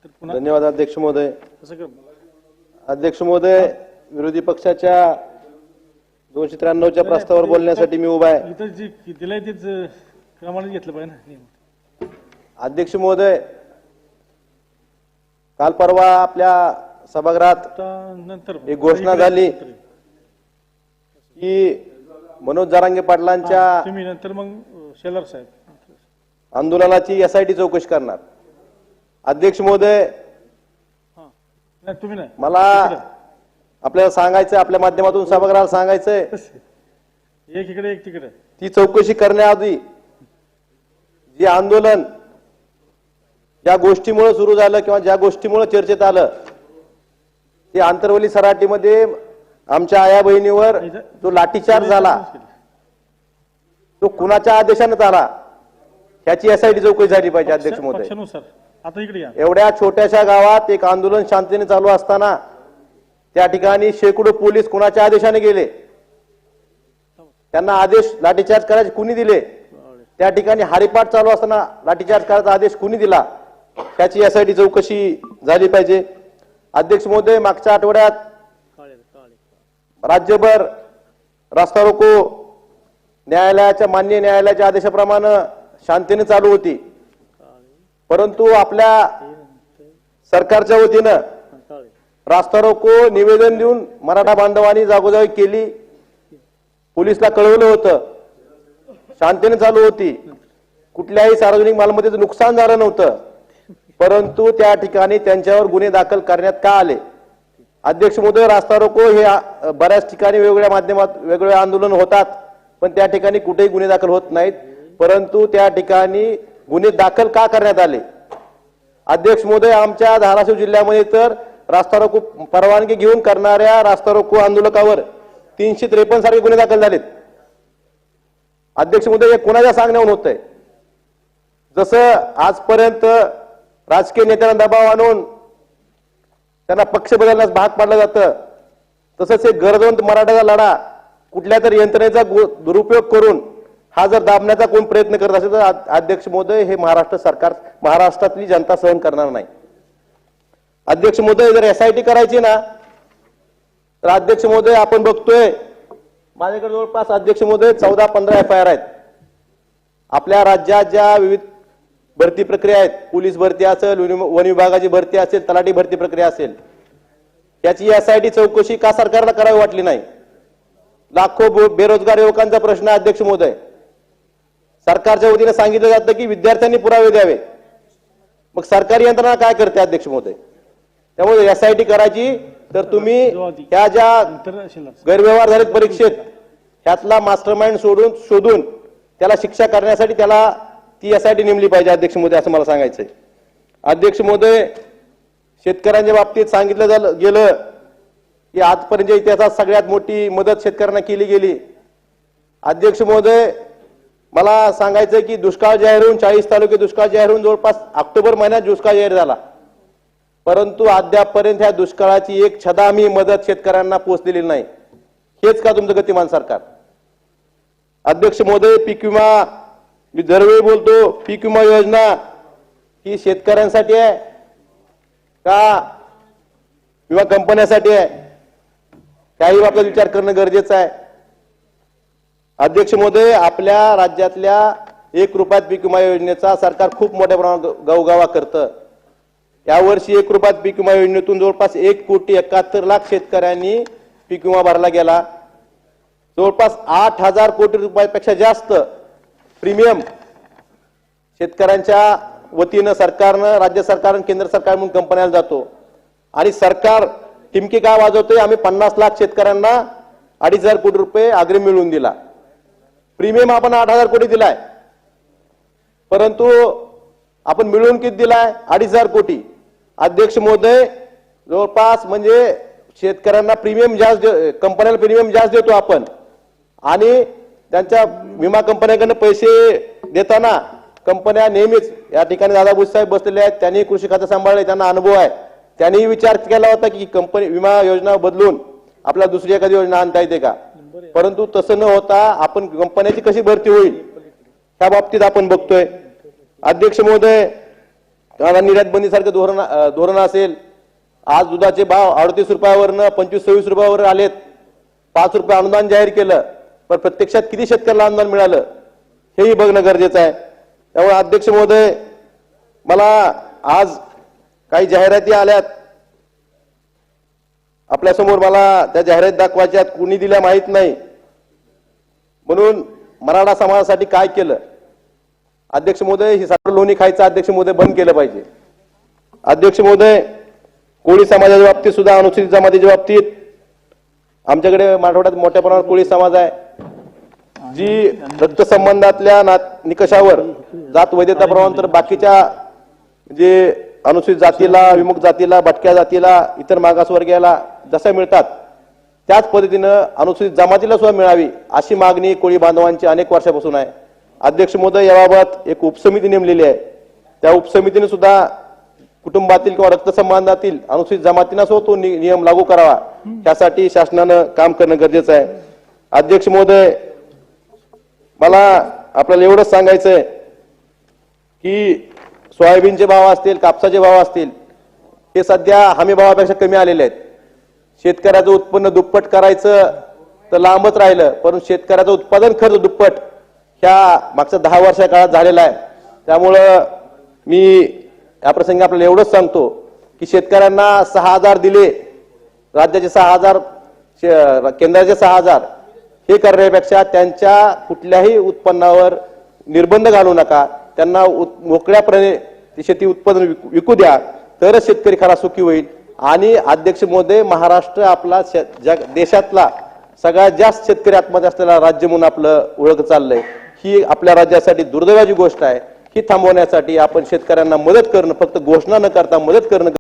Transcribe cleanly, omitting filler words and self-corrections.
धन्यवाद अध्यक्ष महोदय. असं कर. अध्यक्ष महोदय, विरोधी पक्षाच्या 293च्या प्रस्तावावर बोलण्यासाठी मी उभा आहे. इथं जे दिलंय तेच क्रमाने घेतलं पाहिजे ना. अध्यक्ष महोदय, काल परवा आपल्या सभागृहात आता नंतर एक घोषणा झाली की मनोज जरांगे पाटलांच्या तुम्ही नंतर मग शेलार साहेब आंदोलनाची एसआयटी चौकशी करणार. अध्यक्ष महोदय, हा नाही तुम्ही नाही मला आपल्याला सांगायचं, आपल्या माध्यमातून सभागृहाला सांगायचंय, एक इकडे एक तिकडे. ती चौकशी करण्याआधी जे आंदोलन ज्या गोष्टीमुळे सुरू झालं किंवा ज्या गोष्टीमुळे चर्चेत आलं ते आंतरवली सराटीमध्ये आमच्या आया बहिणीवर जो लाठीचार्ज झाला तो कुणाच्या आदेशाने झाला ह्याची एसआयटी चौकशी झाली पाहिजे. अध्यक्ष महोदय, पक्षानुसार आता इकडे या. एवढ्या छोट्याशा गावात एक आंदोलन शांततेने चालू असताना त्या ठिकाणी शेकडो पोलीस कुणाच्या आदेशाने गेले, त्यांना आदेश लाठीचार्ज करायचे कुणी दिले, त्या ठिकाणी हरिपाठ चालू असताना लाठीचार्ज करायचा आदेश कुणी दिला, त्याची एसआयटी चौकशी झाली पाहिजे. अध्यक्ष महोदय, मागच्या आठवड्यात राज्यभर रास्ता रोको न्यायालयाच्या मान्य न्यायालयाच्या आदेशाप्रमाणे शांततेने चालू होती, परंतु आपल्या सरकारच्या वतीनं रास्ता रोको निवेदन देऊन मराठा बांधवांनी जागोजागी केली, पोलिसला कळवलं होतं, शांततेने चालू होती, कुठल्याही सार्वजनिक मालमत्तेचं नुकसान झालं नव्हतं, परंतु त्या ठिकाणी त्यांच्यावर गुन्हे दाखल करण्यात का आले. अध्यक्ष महोदय, रास्ता रोको हे बऱ्याच ठिकाणी वेगवेगळ्या माध्यमात वेगवेगळे आंदोलन होतात, पण त्या ठिकाणी कुठेही गुन्हे दाखल होत नाहीत, परंतु त्या ठिकाणी गुन्हे दाखल का करण्यात आले. अध्यक्ष महोदय, आमच्या धाराशिव जिल्ह्यामध्ये तर रास्ता रोको परवानगी घेऊन करणाऱ्या रास्ता रोको आंदोलकावर 353 सारखे गुन्हे दाखल झालेत. अध्यक्ष महोदय, हे कोणाच्या सांगण्यावरून होत आहे. जसं आजपर्यंत राजकीय नेत्यांना दबाव आणून त्यांना पक्ष बदलण्यास भाग पाडलं जातं, तसंच एक गरजवंत मराठ्याचा लढा कुठल्या तरी यंत्रणेचा दुरुपयोग करून हा जर दाबण्याचा कोण प्रयत्न करत असेल तर अध्यक्ष महोदय, हे महाराष्ट्र सरकार, महाराष्ट्रातली जनता सहन करणार नाही. अध्यक्ष महोदय, जर एसआयटी करायची ना तर अध्यक्ष महोदय आपण बघतोय माझ्याकडे जवळपास अध्यक्ष महोदय 14-15 एफआयआर आहेत. आपल्या राज्यात ज्या विविध भरती प्रक्रिया आहेत, पोलीस भरती असेल, वन विभागाची भरती असेल, तलाठी भरती प्रक्रिया असेल, याची एसआयटी चौकशी का सरकारला करावी वाटली नाही. लाखो बेरोजगार युवकांचा प्रश्न आहे. अध्यक्ष महोदय, सरकारच्या वतीने सांगितलं जातं की विद्यार्थ्यांनी पुरावे द्यावे, मग सरकारी यंत्रणा काय करते. अध्यक्ष महोदय, त्यामुळे एसआयटी करायची तर तुम्ही ह्या ज्या गैरव्यवहार झालेत परीक्षेत ह्यातला मास्टरमाइंड शोधून त्याला शिक्षा करण्यासाठी त्याला ती एसआयटी नेमली पाहिजे. अध्यक्ष महोदय, असं मला सांगायचंय. अध्यक्ष महोदय, शेतकऱ्यांच्या बाबतीत सांगितलं गेलं की आजपर्यंत इतिहासात सगळ्यात मोठी मदत शेतकऱ्यांना केली गेली. अध्यक्ष महोदय, मला सांगायचंय की दुष्काळ जाहीर होऊन 40 तालुके दुष्काळ जाहीर होऊन जवळपास ऑक्टोबर महिन्यात दुष्काळ जाहीर झाला, परंतु अद्यापपर्यंत ह्या दुष्काळाची एक छदा आम्ही मदत शेतकऱ्यांना पोहोचलेली नाही. हेच का तुमचं गतिमान सरकार. अध्यक्ष महोदय, पीक विमा, मी दरवेळी बोलतो, पीक विमा योजना ही शेतकऱ्यांसाठी आहे का विमा कंपन्यांसाठी आहे, त्याही बाबतीत विचार करणं गरजेचं आहे. अध्यक्ष महोदय, आपल्या राज्यातल्या 1 रुपयात पीक विमा योजनेचा सरकार खूप मोठ्या प्रमाणात गवगावा करतं. यावर्षी 1 रुपयात पीक विमा योजनेतून जवळपास 1,71,00,000 शेतकऱ्यांनी पीक विमा भरला गेला. जवळपास 8,000 कोटी रुपयापेक्षा जास्त प्रीमियम शेतकऱ्यांच्या वतीनं सरकारनं, राज्य सरकारनं, केंद्र सरकार म्हणून कंपन्याला जातो आणि सरकार टिमकी काय वाजवतोय, आम्ही 50 लाख शेतकऱ्यांना 2,500 कोटी रुपये अग्रिम मिळवून दिला. प्रीमियम आपण 8,000 कोटी दिलाय, परंतु आपण मिळवून किती दिलाय, 2,500 कोटी. अध्यक्ष महोदय, जवळपास म्हणजे शेतकऱ्यांना प्रीमियम जास्त, कंपन्याला प्रीमियम जास्त देतो आपण आणि त्यांच्या विमा कंपन्यांकडून पैसे देताना कंपन्या नेहमीच, या ठिकाणी दादा बुस साहेब बसलेले आहेत, त्यांनी कृषी खातं सांभाळले, त्यांना अनुभव आहे, त्यांनी विचार केला होता की कंपनी विमा योजना बदलून आपल्याला दुसरी एखादी योजना आणता येते का, परंतु तसं न होता आपण कंपन्याची कशी भरती होईल ह्या बाबतीत आपण बघतोय. अध्यक्ष महोदय, किंवा निर्यात बंदीसारखं धोरण असेल. आज दुधाचे भाव 38 रुपयावरनं 25-26 रुपयावर आलेत. 5 रुपये अनुदान जाहीर केलं, पण प्रत्यक्षात किती शेतकऱ्याला अनुदान मिळालं हेही बघणं गरजेचं आहे. त्यामुळे अध्यक्ष महोदय, मला आज काही जाहिराती आल्यात आपल्यासमोर, मला त्या जाहिरात दाखवायच्यात, कुणी दिल्या माहीत नाही. म्हणून मराठा समाजासाठी काय केलं अध्यक्ष महोदय, ही साखर लोणी खायचं अध्यक्ष महोदय बंद केलं पाहिजे. अध्यक्ष महोदय, कोळी समाजाच्या बाबतीत सुद्धा, अनुसूचित जमातीच्या बाबतीत आमच्याकडे मराठवाड्यात मोठ्या प्रमाणात कोळी समाज आहे, जी रक्तसंबंधातल्या निकषावर जात वैधता प्रमाण तर बाकीच्या जे अनुसूचित जातीला, विमुक्त जातीला, भटक्या जातीला, इतर मागासवर्गीयाला जसं मिळतात त्याच पद्धतीनं अनुसूचित जमातीला सुद्धा मिळावी अशी मागणी कोळी बांधवांची अनेक वर्षापासून आहे. अध्यक्ष महोदय, याबाबत एक उपसमिती नेमलेली आहे. त्या उपसमितीने सुद्धा कुटुंबातील किंवा रक्तसंबंधातील अनुसूचित जमातींना सुद्धा तो नियम लागू करावा, त्यासाठी शासनानं काम करणं गरजेचं आहे. अध्यक्ष महोदय, मला आपल्याला एवढंच सांगायचं आहे की सोयाबीनचे भाव असतील, कापसाचे भाव असतील, हे सध्या हमी भावापेक्षा कमी आलेले आहेत. शेतकऱ्याचं उत्पन्न दुप्पट करायचं तर लांबच राहिलं, परंतु शेतकऱ्याचं उत्पादन खर्च दुप्पट ह्या मागच्या 10 वर्षा काळात झालेला आहे. त्यामुळं मी या प्रसंगी आपल्याला एवढंच सांगतो की शेतकऱ्यांना 6,000 दिले, राज्याचे 6,000, केंद्राचे 6,000, हे करण्यापेक्षा त्यांच्या कुठल्याही उत्पन्नावर निर्बंध घालू नका. त्यांना मोकळ्यापणे ती शेती उत्पादन विकू द्या, तरच शेतकरी खरा सुखी होईल. आणि अध्यक्ष महोदय, महाराष्ट्र आपला देशातला सगळ्यात जास्त शेतकरी आत्महत्या असलेला राज्य म्हणून आपलं ओळख चाललंय. ही आपल्या राज्यासाठी दुर्दैवाची गोष्ट आहे. ही थांबवण्यासाठी आपण शेतकऱ्यांना मदत करणं, फक्त घोषणा न करता मदत करणं